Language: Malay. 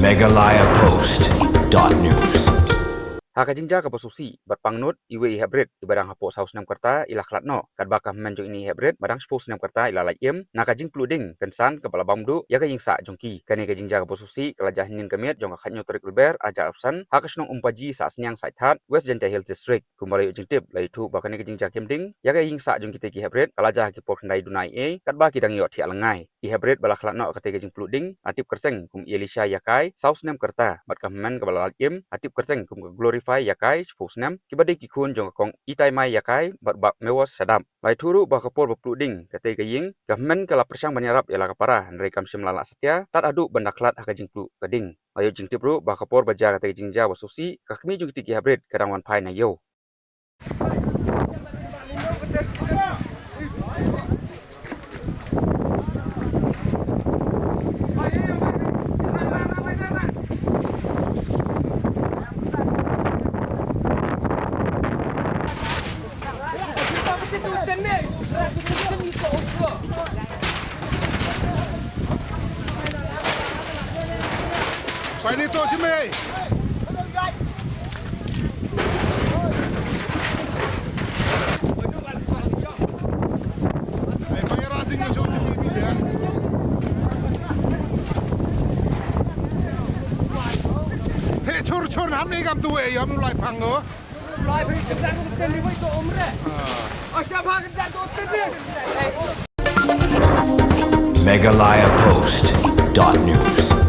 MeghalayaPost.news. Haka jingjia ka posusi berpangnut iwe heprit ibarang hapo saus nem kerta ila Khlad no kat bakah menjong ini heprit barang spos nem kerta ila laiem naka jingpluh ding kensan kepala bamdu ya ka yingsa jongki kane ka jingjia ka posusi kelajah hynnin ka miet jong khatnyo tarik Lber aja opsan haka shnong Umpaji Sahsniang Saitthad West Jaintia Hills District kumbali jingtip laitu bakane ka jingjia kemding ya ka yingsa jongki te ki heprit kelajah ki por kendai dunai kat ba ki dang yot thi alangai i heprit bala Khlad no ka te ka jingpluh ding atip kerseng kum Elisha yakai saus nem kerta bat ka hymmen kepala laiem atip kerseng kum glorify yakai snem kibadi kikun jong kong itai mai yakai bak mewas sadam lai turu ba kapor bapludding kate gaying gamen kala persang banyarap yala kapara ndre kam simlala setia tat adu benda Khlad haka jingpluh keding ayo jingtipru ba kapor baja kate jingjia wasusi kakmi jung tiki hybrid kadangwan pai na yo Phải đi tôi chứ mày. Mày phải ra đi cho chúng mình đi. Thế chôn hám này cầm tụi ấy em lại phăng nữa. Lại phải chụp lại một cái đi với tụi ông đấy. Chụp hai cái tụi ông đấy. MeghalayaPost.news.